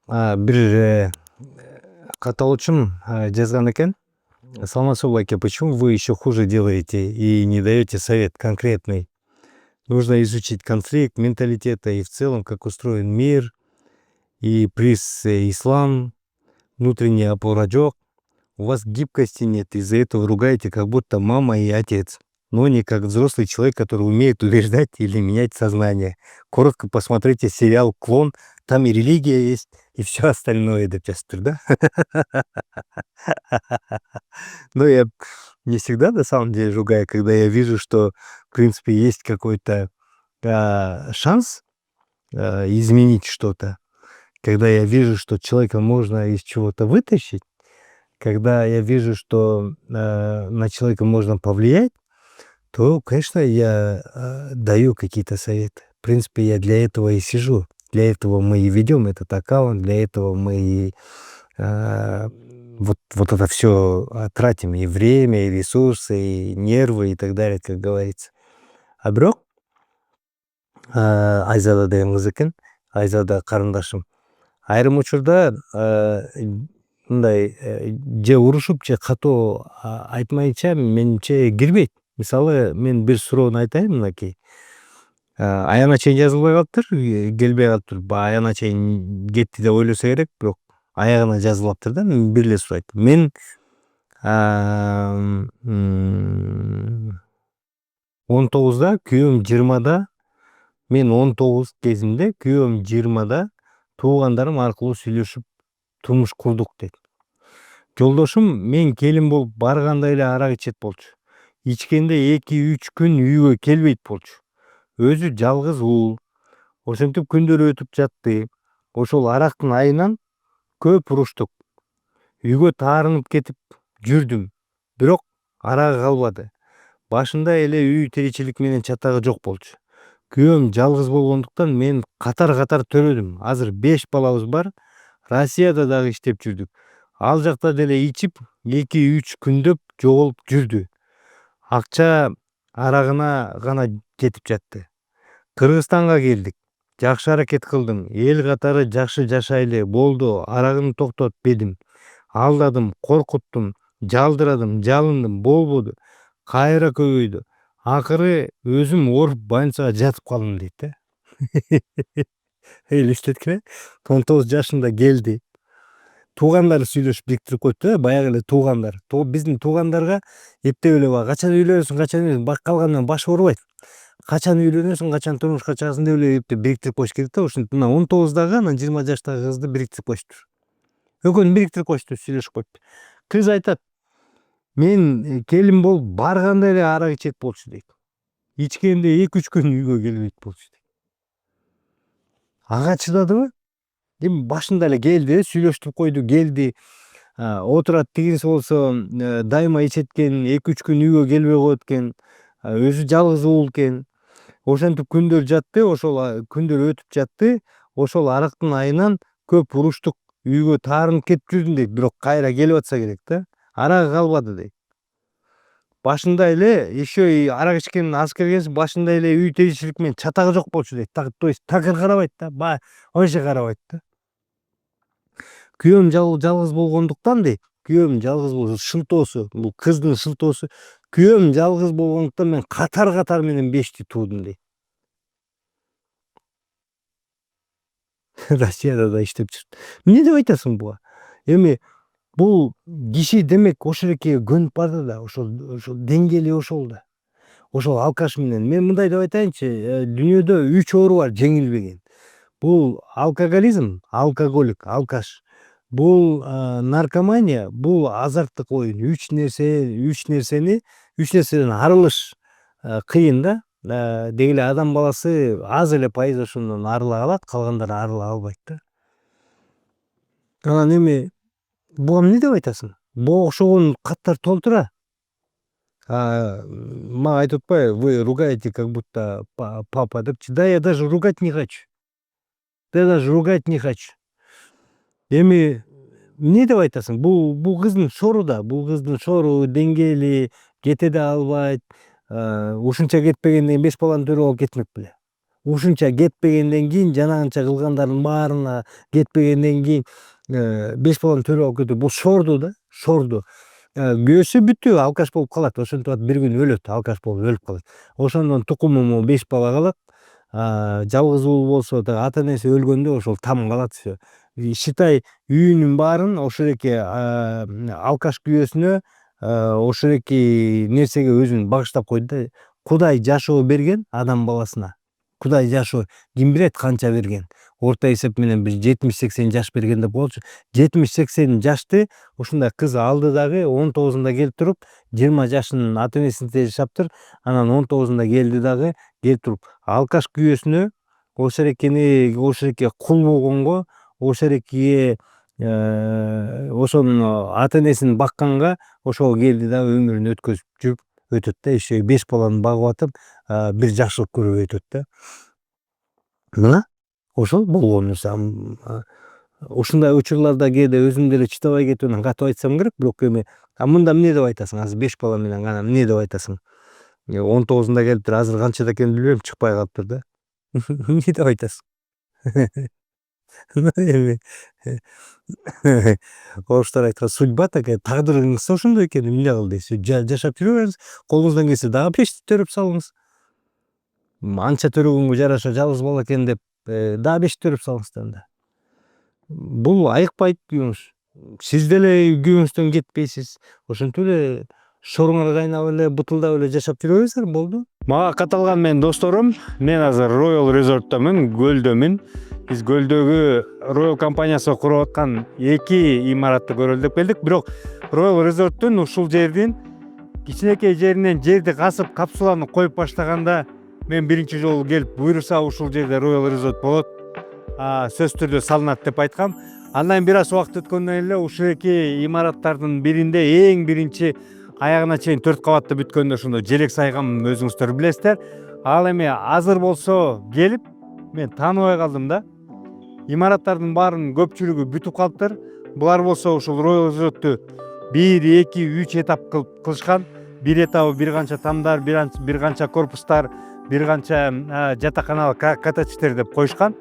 Бир катталуучум жазган экен. Саламатсызбы, байке, почему вы еще хуже делаете и не даете совет конкретный? Нужно изучить конфликт, менталитета и в целом, как устроен мир, и приз ислам, внутренняя опора жок. У вас гибкости нет, из-за этого ругаете, как будто мама и отец, но не как взрослый человек, который умеет убеждать или менять сознание. Коротко посмотрите сериал «Клон», там и религия есть, и все остальное, деп жазыптыр да. Но я не всегда на самом деле ругаю, когда я вижу, что, в принципе, есть какой-то шанс изменить что-то, когда я вижу, что человека можно из чего-то вытащить, когда я вижу, что на человека можно повлиять, то, конечно, я даю какие-то советы. В принципе, я для этого и сижу. Для этого мы и ведем этот аккаунт, для этого мы и вот это все тратим, и время, и ресурсы, и нервы, и так далее, как говорится. А бирок Айзада деген кыз экен, Айзада карындашым. Айрым учурда мындай же урушуп же катуу айтмайынча менимче кирбейт. Мисалы, мен бир суроону айтайын мынакей. Аягына чейин жазылбай калыптыр, келбей калыптыр. Аягына чейин кетти деп ойлосо керек, бирок аягына жазылаптыр да. Бир эле сурайт. Мен 19-да, күйөөм 20-да, мен 19 кезимде, күйөөм 20-да туугандарым аркылуу сүйлөшүп турмуш курдук дейт. Жолдошум мен келин болуп барганда эле арак ичет болчу. Ичкенде 2-3 күн үйгө келбейт болчу. Өзү жалгыз уул. Ошентип күндөр өтүп жатты. Ошол арактын айынан көп уруштук. Үйгө таарынып кетип жүрдүм. Бирок арагы калбады. Башында эле үй тиричилик менен чатагы жок болчу. Күйөөм жалгыз болгондуктан мен катар төлөдүм. Азыр 5 балабыз бар. Россияда дагы иштеп жүрдүк. Ал жакта деле ичип 2-3 күндөп жоголуп жүрдү. Акча арагына гана кетип жатты. Кыргызстанга келдик. Жакшы аракет кылдым. Эл катары жакшы жашайлы болду. Арагын токтот дедим. Алдадым, коркуттум, жалдырадым, жалындым, болбоду. Кайра көбөйдү. Акыры өзүм ооруп больницага жатып калдым дейт да. Элестеткиле. 19 жашында келди. Туугандары сүйлөшүп бириктирип коюпту да, баягы эле туугандар. Биздин туугандарга эптеп эле качан үйлөнөсүң, бак калгандан баш оорубайт. Качан үйлөнөсүң, качан турмушка чыгасың деп эле эптеп бириктирип коюш керек да. Ушинтип мына 19дагы, анан 20 жаштагы кызды бириктирип коюштур. Экөөнү бириктирип коюшту, сүйлөшүп коюпту. Кыз айтат: мен келин болуп барганда эле арак ичет болчу дейт. Ичкенде 2-3 күн үйгө келбейт болчу дейт. Ага чыдадыбы? Эми башында эле келди, сүйлөштүрүп койду, келди. Отурат, тигиниси болсо дайыма ичет экен, 2-3 күн үйгө келбей коет экен. Өзү жалгыз уул экен. Ошентип күндөр жатты, ошол күндөр өтүп жатты. Ошол арактын айынан көп уруштук, үйгө таарынып кетип жүрдүм дейт, бирок кайра келип атса керек да. Арагы калбады дейт. Башында эле еще и арак ичкен аз келгенсиң, башында эле үй тиричилик менен чатагы жок болчу дейт. То есть такыр карабайт да, вообще карабайт да. Күйөөм жалгыз болгондуктан дейт. Күйөөм жалгыз шылтоосу, бул кыздын шылтоосу. Күйөөм жалгыз болгондуктан мен катар менен 5ти туудум дейт. Россияда да иштеп жүрүп. Эмне деп айтасың буга? Эми бул киши демек ошол экеге көнүп барды да, ошол деңгээли ошол да. Ошол алкаш менен. Мен мындай деп айтайынчы, дүйнөдө 3 оору бар жеңилбеген. Бул алкоголизм, алкоголик, алкаш. Бул наркомания, бул азарттык оюн. 3 нерседен арылыш кыйын да. Деги эле адам баласы аз эле пайыз ошондон арыла алат, калгандары арыла албайт да. Анан эми буга эмне деп айтасың? Буга окшогон каттар толтура. Мага айтып атпайбы, вы ругаете как будто папа депчи. Да, я даже ругать не хочу. Эми эмне деп айтасың? Бул кыздын шору да, бул кыздын шору, деңгээли, кете да албайт. Ушунча кетпегенден 5 баланы төрөп алып кетмек беле. ушунча кетпегенден кийин жанагынча кылгандардын баарына кетпегенден кийин 5 баланы төрөп алып кетүү бул шорду да, шорду. Күйөөсү бүттү, алкаш болуп калат, ошентип атып бир күнү өлөт, алкаш болуп өлүп калат. Ошондон тукуму могу 5 бала калат. Жалгыз уул болсо да ата энеси өлгөндө ошол там калат все. Считай, үйүнүн баарын ошол эки алкаш күйөөсүнө ошол эки нерсеге өзүн багыштап койду да. Кудай жашоо берген адам баласына. Кудай жашоо ким билет канча берген. Орто эсеп менен бир 70-80 жаш берген деп коелучу. 70-80 жашты ушундай кыз алды дагы 19-унда келип туруп, 20 жашынын ата энесинде жашаптыр. Анан 19-унда келди дагы келип туруп алкаш күйөөсүнө ошол эки кул болгонго, ошол экиге ошонун ата энесин бакканга ошого келди дагы өмүрүн өткөзүп жүрүп өтөт да. Еще 5 баланы багып атып, бир жакшылык көрүп өтөт да. Мына ошол болгон нерсе. Ушундай учурларда кээде өзүм деле чыдабай кетип анан катып айтсам керек, бирок эми мында эмне деп айтасың? Азыр 5 бала менен гана эмне деп айтасың? 19-унда келиптир, азыр канчада экенин билбейм, чыкпай калыптыр да. Эмне деп айтасың? Эми орустар айткан, судьба такая, тагдырыңыз ошондой экен, эмне кыл дейсиз? Жашап жүрө бериңиз, колуңуздан келсе дагы 5 төрөп салыңыз. Анча төрөгөнгө жараша жалгыз бала экен деп дагы 5 төрөп салыңыз да анда. Бул айыкпайт күйөөңүз. Сиз деле күйөөңүздөн кетпейсиз. Ошентип эле шоруңар кайнап эле, бытылдап эле жашап жүрө бериңиздер, болду. Мага катталган менин досторум, мен азыр Royal Resort'томун, көлдөмүн. Биз көлдөгү Royal компаниясы куруп аткан 2 имаратты көрөлү деп келдик. Бирок Royal Resort'тун ушул жердин кичинекей жеринен жерди касып капсуланы коюп баштаганда мен биринчи жолу келип, буюрса ушул жерде Royal Resort болот, сөзсүз түрдө салынат деп айткам. Андан бир аз убакыт өткөндөн эле ушул эки имараттардын биринде эң биринчи аягына чейин 4 кабатты бүткөндө ошондо желек сайгам, өзүңүздөр билесиздер. Ал эми азыр болсо келип мен тааныбай калдым да. Имараттардын баарынын көпчүлүгү бүтүп калыптыр. Булар болсо ушул Royal Resort'ту 1, 2, 3 этап кылышкан. Бир этабы бир канча тамдар, бир канча корпустар, бир канча жатаканалык коттедждер деп коюшкан.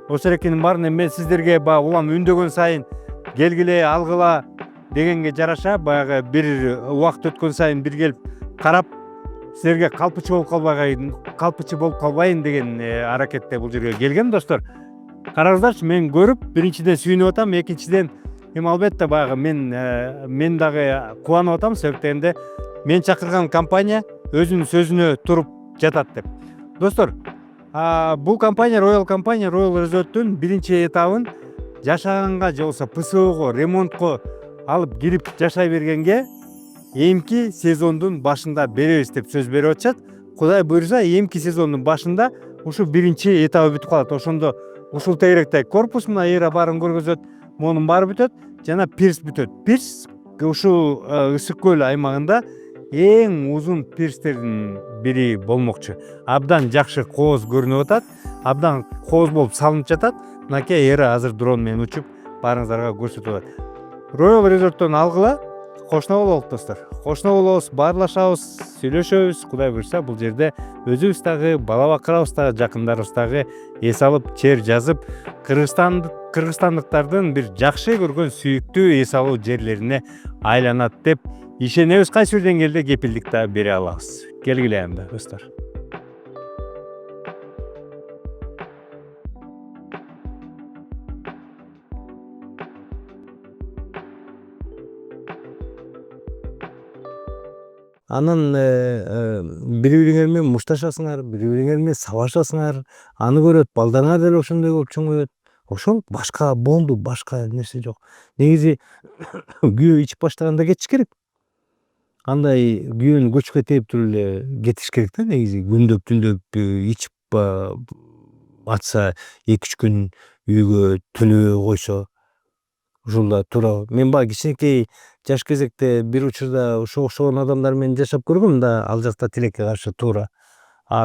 Ошол экенин баарын мен сиздерге баягы улам үндөгөн сайын келгиле, алгыла дегенге жараша, баягы бир убакыт өткөн сайын бир келип карап, силерге калпычы болуп калбайын деген аракетте бул жерге келгем, достор. Караңыздарчы, мен көрүп биринчиден сүйүнүп атам, экинчиден эми албетте баягы мен дагы кубанып атам, себеп дегенде мен чакырган компания өзүнүн сөзүнө туруп жатат деп. Достор, бул компания, Royal компания, Royal Resort'тун биринчи этабын жашаганга же болбосо ПСОго, ремонтко алып кирип жашай бергенге эмки сезондун башында беребиз деп сөз берип атышат. Кудай буйрса, эмки сезондун башында ушу биринчи этабы бүтүп калат. Ошондо ушул тегеректе корпус мына эра баарын көргөзөт, монун баары бүтөт, жана пирс бүтөт. Пирс ушул Ысык көл аймагында эң узун пирстердин бири болмокчу. Абдан жакшы кооз көрүнүп атат, абдан кооз болуп салынып жатат. Мынакей эра азыр дрон менен учуп баарыңыздарга көрсөтүп атат. Royal Resort'тон алгыла кошуна бололук, достор. Кошуна болобуз, баарлашабыз, сүйлөшөбүз. Кудай буйрса, бул жерде өзүбүз дагы, бала бакырабыз дагы, жакындарыбыз дагы эс алып, чер жазып, кыргызстандыктардын бир жакшы көргөн сүйүктүү эс алуу жерлерине айланат деп ишенебиз. Кайсы бир деңгээлде кепилдик да бере алабыз. Келгиле анда, достор. Анан бири-бириңер менен мушташасыңар, бири-бириңер менен сабашасыңар, аны көрөт, балдарыңар деле ошондой болуп чоңойот. Ошол башка болду, башка нерсе жок. Негизи күйөө ичип баштаганда кетиш керек. Андай күйөөнү көчкө тээп туруп эле кетиш керек да, негизи. Күндөп ичип атса 2-3 күн үйгө түнөбөй койсо, ушулда туура. Мен баягы кичинекей жаш кезекте бир учурда ошого окшогон адамдар менен жашап көргөм да, ал жакта тилекке каршы туура.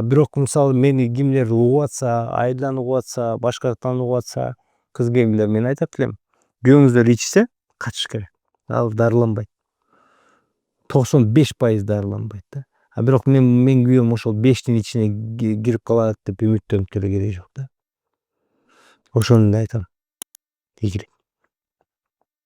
Бирок мисалы мени кимдер угуп атса, Айдан угуп атса, башкактан угуп атса, кыз келгиле, мен айтат элем, күйөөңүздөр ичсе качыш керек. Ал дарыланбайт. 95% дарыланбайт да. Бирок менин күйөөм ошол 5-тин ичине кирип калат деп үмүттөнүп деле кереги жок да. Ошону эле айтам.